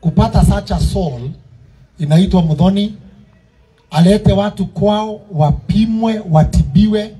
kupata such a soul inaitwa Muthoni, alete watu kwao, wapimwe, watibiwe.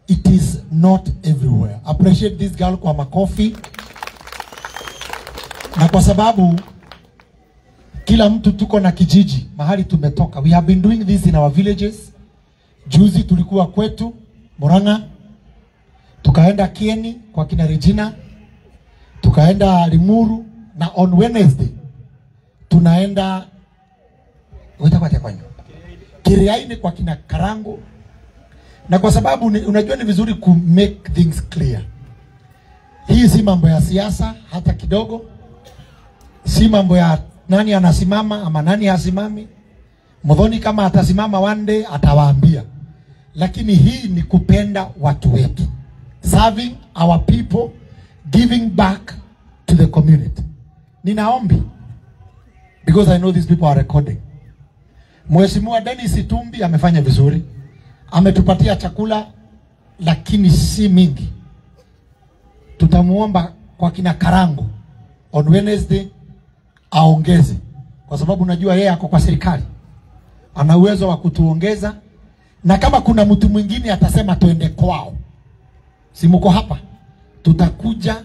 It is not everywhere. Appreciate this girl kwa makofi. Na kwa sababu kila mtu tuko na kijiji mahali tumetoka. We have been doing this in our villages. Juzi tulikuwa kwetu Murang'a, tukaenda Kieni kwa kina Regina, tukaenda Limuru, na on Wednesday tunaenda Kiriaini kwa kina Karango. Na kwa sababu unajua ni vizuri ku make things clear. Hii si mambo ya siasa hata kidogo. Si mambo ya nani anasimama ama nani hasimami. Muthoni kama atasimama one day atawaambia. Lakini hii ni kupenda watu wetu. Serving our people, giving back to the community. Ninaombi, because I know these people are recording. Mheshimiwa Dennis Itumbi amefanya vizuri. Ametupatia chakula lakini si mingi. Tutamuomba kwa kina Karango on Wednesday aongeze, kwa sababu najua yeye ako kwa serikali, ana uwezo wa kutuongeza. Na kama kuna mtu mwingine atasema tuende kwao, si mko hapa, tutakuja.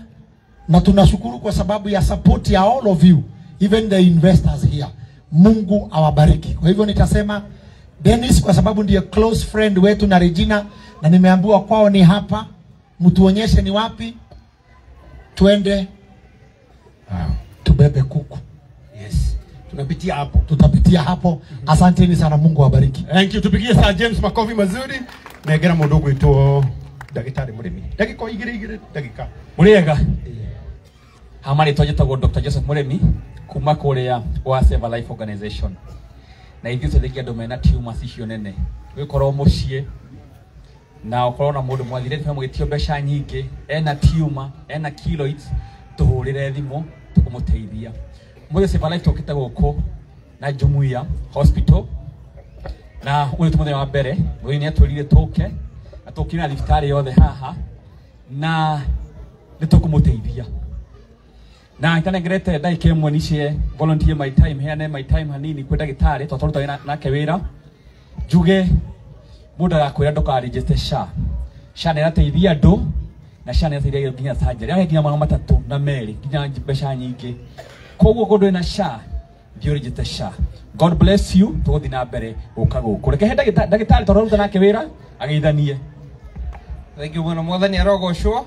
Na tunashukuru kwa sababu ya support ya all of you, even the investors here. Mungu awabariki. Kwa hivyo nitasema Dennis, kwa sababu ndiye close friend wetu na Regina, na nimeambiwa kwao ni hapa, mtuonyeshe ni wapi tuende tubebe kuku. Yes, tunapitia hapo, tutapitia hapo. Asanteni sana, Mungu awabariki. Thank you. Tupigie Sir James makofi mazuri. Negera mudogo ito Daktari Muremi. Dakika igire dakika. Muriega. Hamari tojetago Dr. Joseph Muremi kuma kuria wa Save a Life Organization. Na ithuĩ tũthengia andũ mena tumors icio nene. Wĩkorwo mũciĩ na ũkorwo na mũndũ mwathire nĩ mũgĩtio mbeca nyingĩ, ena tumor, ena keloids, tũhũrĩre thimũ tũkũmũteithia. Mũthĩ Save a Life tũkĩte gũkũ na Jumuiya Hospital, na ũyũ tũ mũthenya wa mbere mũthĩ nĩ atwĩrire tũke na tũkĩna thibitarĩ yothe haha na nĩ tũkũmũteithia. Na itanengerete ndagĩka ĩmwe nicie volunteer my time, heane my time hanini kwenda gĩtarĩ tũtũrutaga nake wĩra. Njuge mũndũ arakwĩra ndũkaregister SHA. SHA nĩ ĩrateithia andũ, na SHA nĩ ĩrateithia nginya surgery. Nginya magana matatũ na merĩ, nginya mbeca nyingĩ. Koguo ũndũ wĩna SHA, thiĩ register SHA. God bless you. Tũgũthiĩ na mbere gũka gũkũ. Reke he ndagĩtarĩ tũraruta nake wĩra agĩithanie. Thank you mũno, Mwathani arogocwo.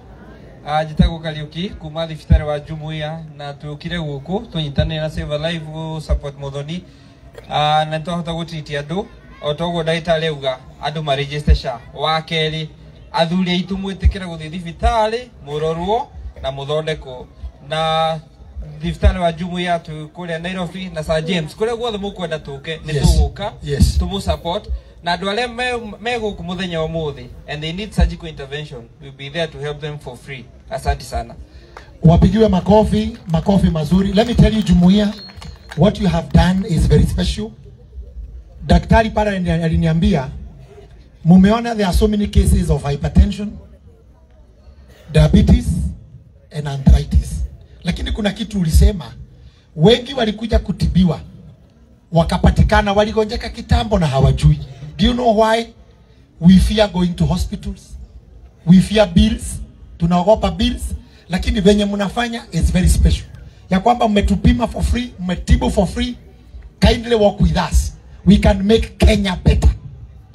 Njitagwo Kariuki kuma thibitarĩ wa Jumuiya, na tũkire gũkũ tũnyitanĩre na Save a Life support Muthoni, na twahota gũtreat andũ o toguo ndagĩtarĩ auga andũ maregister SHA. Wa kerĩ, athuri aitũ mwĩtĩkĩre gũthiĩ thibitarĩ mũrorwo na mũthondekwo. Na thibitarĩ wa Jumuiya kũrĩa Nairobi na Sir James kũrĩa guothe mũkwenda tũke nĩ tũgũka tũmũ support. Na andũ arĩa me gũkũ mũthenya wa ũmũthĩ and they need surgical intervention, we'll be there to help them for free. Asante sana. Wapigiwe makofi, makofi mazuri. Let me tell you Jumuiya, what you have done is very special. Daktari para aliniambia mumeona there are so many cases of hypertension, diabetes and arthritis. Lakini kuna kitu ulisema, wengi walikuja kutibiwa wakapatikana waligonjeka kitambo na hawajui. Do you know why? We fear going to hospitals. We fear bills. Tunaogopa bills. Lakini venye mnafanya is very special. Ya kwamba mmetupima for free, mmetibu for free. Kindly walk with us. We can make Kenya better.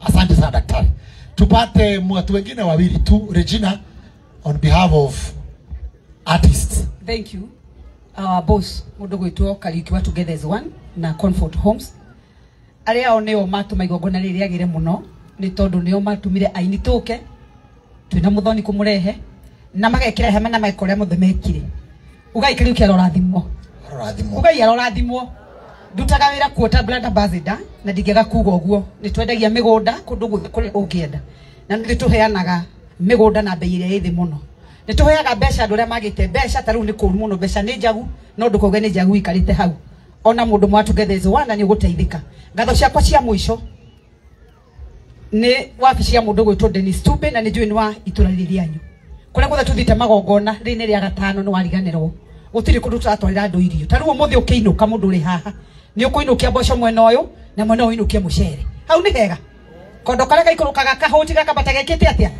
Asante sana daktari. Tupate watu wengine wawili tu. Regina, on behalf of artists. Thank you. Boss, mudogo ito Kariuki wa Together as One na Comfort Homes. Aria oneo matuma igongona rĩrĩa agire muno ni tondu nio matumire aini tũke twina Muthoni kumurehe na magekira hema na maikoria mothe mekire. Ugai Kariuki arorathimwo. Ugai arorathimwo. Ndutaga wĩra kuota brand ambassador na ndingega kuga ũguo. Ni twendagia mĩgũnda kũndũ guothe kũrĩa ũngĩenda. Na nĩ tũheanaga mĩgũnda na bei ĩrĩa ĩthĩ mũno. Nĩ tũheaga mbeca andũ arĩa magĩte mbeca tarĩu nĩ kũru mũno mbeca nĩ njagu no ndũkauge nĩ njagu ikarĩte hau. Ona mũndũ mwa Together as One nĩ ũgũteithĩka. Ngatho ciakwa cia mũico nĩ wabici ya mũndũ gwĩtwo Dennis Tumbi na nĩ njũĩ nĩ wa itũra rĩrĩ rĩanyu. Kũrĩa guothe tũthite magongona rĩrĩ nĩ rĩa gatano nĩ wariganĩrwo. gutiri kundu turatwarira andu irio taru umuthi ukiinuka mundu uri haha ni ukuinukia mboco mwena uyu na mwena uyu inukia mucere hau ni hega kondo kare gaikurukaga kahuti gakabata gekite atia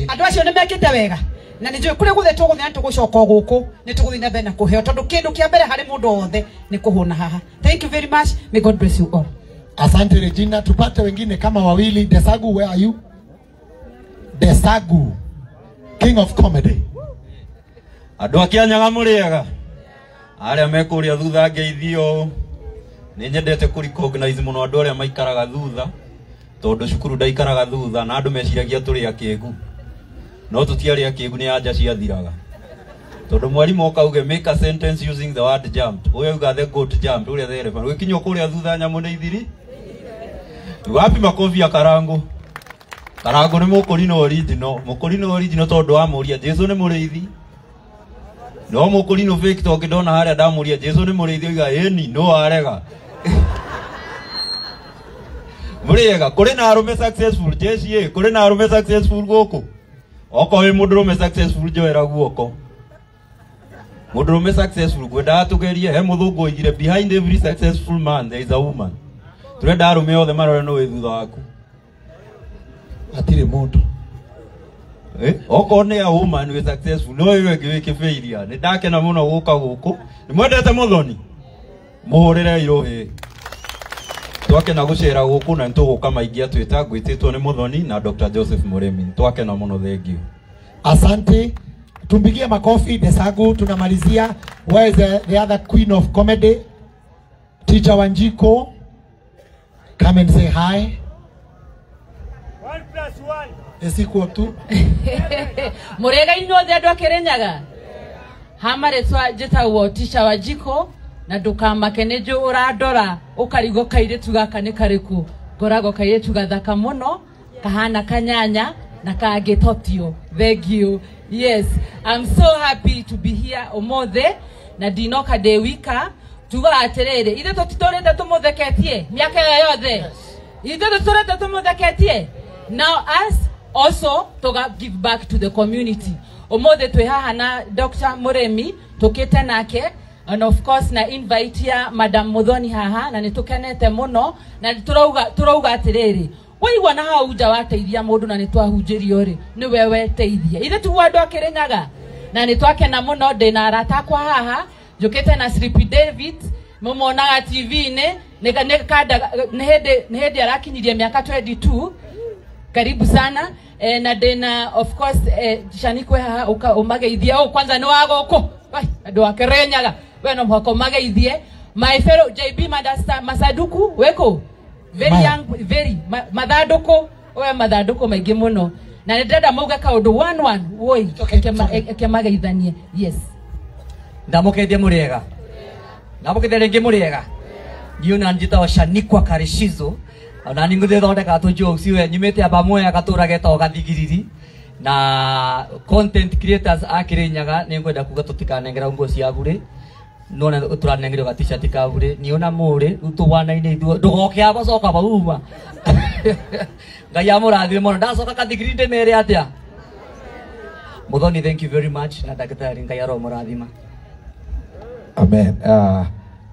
andu acio ni mekite wega na ni njui kure guthe tuguthia tugucoka guku ni tuguthia na bena kuheo tondu kindu kia mbere hari mundu othe ni kuhuna haha. Thank you very much, may God bless you all. Asante Regina, tupate wengine kama wawili. Desagu, where are you? Desagu, king of comedy. Andu akianyaga muriega aria mekuria thutha ngeithio ni nyendete kuri recognize muno andu aria maikaraga thutha tondu cukuru ndaikaraga thutha na andu meciragia turi akiegu no tutiari akiegu ni anja ciathiraga tondu mwarimu okauge make a sentence using the word jumped uyo uga the goat jumped uria the elephant wikinyo kuria thutha nyamu ni ithiri wapi makofi ya Karangu ni mukurino original tondu amuria Jesu ni muriithi no mukurino fake toke ndona haria ndamuria Jesu ni muriithi oiga eni no arega muriega kuri na arume successful jeshi kuri na arume successful guku oko wi mundurume successful joera guoko mundurume successful gwenda atugerie he muthungu oigire behind every successful man there is a woman turenda arume othe marore no wi thutha waku atire mundu oko ne a woman we successful no iwe ngiwike failure ni ndakena muno guka guku ni mwendete muthoni muhurire irohi twake na gucera guku na ntuguka maingi atwita gwititwo ni muthoni na Dr. Joseph Muremi twake na muno thengiu. Asante, tumpigie makofi Desagu. Tunamalizia, where is the other queen of comedy? Teacher Wanjiko, come and say hi. 1+1 is equal to Murega inyothe andu akirenyaga hamaretwa njitagwo Teacher Wanjiko na ndukamake ni nju urandora ukarigo kairitu gaka ni kariku ngorago kairitu gathaka muno kahana kanyanya na kagitotio. Thank you. Yes, I'm so happy to be here omothe na dinoka de wika tuga aterere ithe tutitorete tumutheketie miaka yothe ithe tutitorete tumutheketie. Now us also to give back to the community. Omothe twi haha na Dr. Muremi tukite nake and of course na invite ya Madam Muthoni haha na nitukenete muno na turauga atiriri waigwa na hau nja wateithia mundu na nitwahunjirio ri ni wewe teithia ithe tu andu akirenyaga na nitwakena muno ndina arata kwa haha njukite na Sleepy David mumonaga TV ni hedi arakinyirie miaka 22. Karibu sana na dena of course shanikwe haha umageithia kwanza ni wagoku andu akirenyaga we no mwako mageithie my fellow JB Masaduku weko very young very mathanduku we mathanduku maingi muno na ndenda mauga kaundu 11 woi ekemageithanie. Yes, ndamukethia muriega ndamukethia ringi muriega niuna njita Shanikwa Karishizo na ninguthe thondeka tujo siwe nyimete abamwe akatura geta gathigiriri na content creators akirinyaga ningwenda kuga tutikanengera ngo ciagure nona turanengera ga t-shirt kagure niona muri utubana-ine ithu ndugoke abacoka bauma ngai amurathime muno ndacoka kathigiriri ndemere atia Muthoni. Thank you very much na daktari ngai aromurathima. Amen.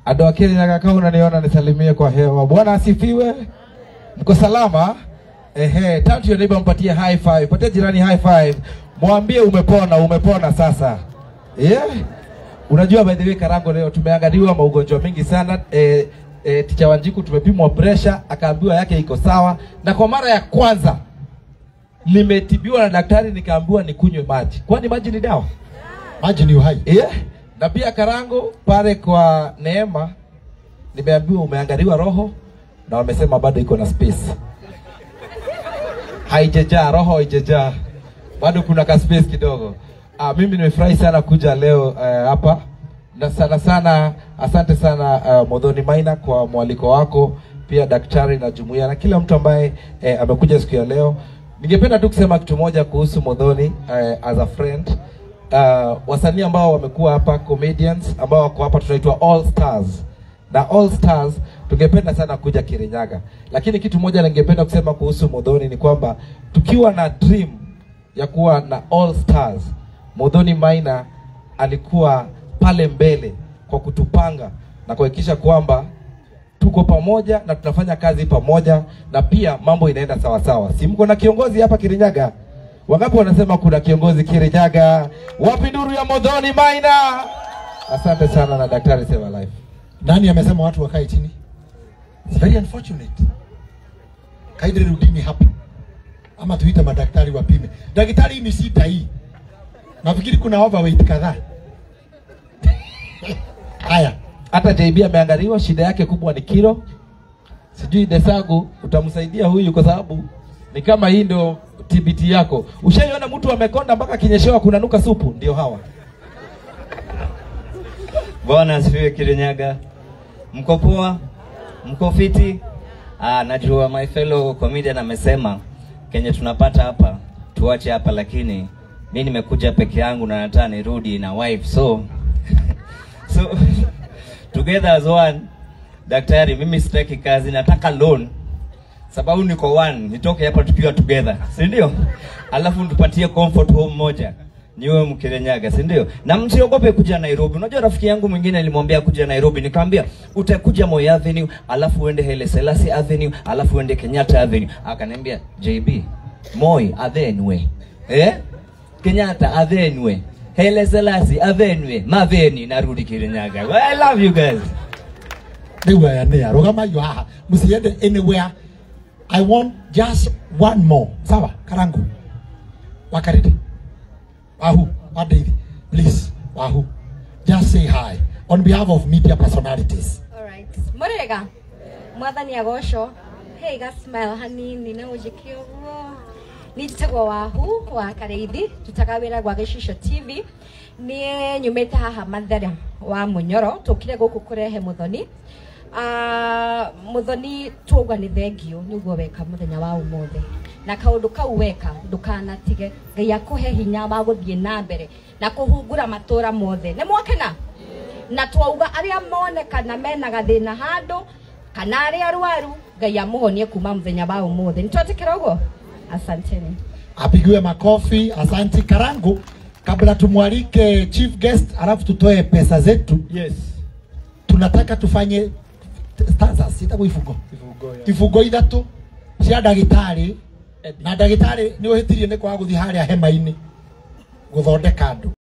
Andu akirinyaga kauna niona nisalimie kwa hewa. Bwana asifiwe. Mko salama? Turn to your neighbor, mpatie high five. Patia jirani high five. Mwambie umepona sasa. Yeah. Unajua by the way Karango leo tumeangaliwa maugonjwa mengi sana. Teacher Wanjiku tumepimwa pressure akaambiwa yake iko sawa na kwa mara ya kwanza nimetibiwa na daktari nikaambiwa nikunywe maji. Kwani maji ni dawa? Maji ni uhai. Yeah. Na pia Karango pale kwa Neema nimeambiwa umeangaliwa roho na wamesema bado iko na space. Haijajaa roho haijajaa. Bado kuna ka space kidogo. Mimi nimefurahi sana kuja leo hapa. Na sana asante sana Muthoni Maina kwa mwaliko wako, pia daktari na jumuiya na kila mtu ambaye amekuja siku ya leo. Ningependa tu kusema kitu moja kuhusu Muthoni as a friend. Wasanii ambao wamekuwa hapa, comedians ambao wako hapa tunaitwa All Stars. Na All Stars tungependa sana kuja Kirinyaga. Lakini kitu moja ningependa kusema kuhusu Muthoni ni kwamba tukiwa na dream ya kuwa na All Stars, Muthoni Maina alikuwa pale mbele kwa kutupanga na kuhakikisha kwamba tuko pamoja na tunafanya kazi pamoja na pia mambo inaenda sawa sawa. Si mko na kiongozi hapa Kirinyaga? Wangapi wanasema kuna kiongozi Kirinyaga? Wapi nduru ya Muthoni Maina? Asante sana na Daktari Save a Life. Nani amesema watu wakae chini? It's very unfortunate. Kaidri rudini hapa. Ama tuite madaktari wapime. Daktari ni sita hii. Nafikiri kuna overweight kadhaa. Haya, hata JB ameangaliwa, shida yake kubwa ni kilo. Sijui Desagu utamsaidia huyu kwa sababu ni kama hii ndio TBT yako. Ushaiona mtu amekonda mpaka kinyeshewa kunanuka supu? Ndio hawa. Bwana asifiwe Kirinyaga. Mko poa? Mko fiti? Najua my fellow comedian amesema kenye tunapata hapa tuache hapa, lakini mimi nimekuja peke yangu na nataka nirudi na wife. So together as one. Daktari, mimi sitaki kazi, nataka loan. Sababu niko one, nitoke hapa tukiwa together. Si ndio? Alafu tupatie comfort home moja. Niwe Mkirinyaga, si ndio? Na msiogope kuja Nairobi. Unajua rafiki yangu mwingine alimwambia kuja Nairobi, nikamwambia utakuja Moi Avenue, alafu uende Haile Selassie Avenue, alafu uende Kenyatta Avenue. Akaniambia, JB, Moi Avenue. Kenyatta Avenue, Haile Selassie Avenue, Maveni, narudi Kirinyaga. I love you guys. Rogama you are. Musiende anywhere. I want just one more. Sawa, Karangu. Wakaridi. Wahu, Wadaidi. Please, Wahu. Just say hi on behalf of media personalities. All right. Morega. Mwathani agocwo. Hey, ga smile hanini na ujikio. Nitagwa Wahu wa Kareithi, tutagawira gwa Gicisho TV. Ni nyumete haha Mathera wa Munyoro, tukire guku kurehe Muthoni. Muthoni tuogwa ni thengio niguo weka muthenya wa umothe. Na kaundu kau weka ndukanatige, Ngai akuhe hinya wa guthie na mbere na kuhungura matura mothe. Ni mwakena? Na twauga aria monekana mena gathina handu kana aria arwaru, Ngai amuhonie kuma muthenya wa umothe. Nitwatikira uguo? Asanteni. Apigiwe makofi. Asante Karangu. Kabla tumwalike chief guest alafu tutoe pesa zetu. Yes. Tunataka tufanye stanzas, sitago ifugo ithatu cia ndagitari na ndagitari ni uhitirie ni kwa guthi haria hema-ini guthondeka andu.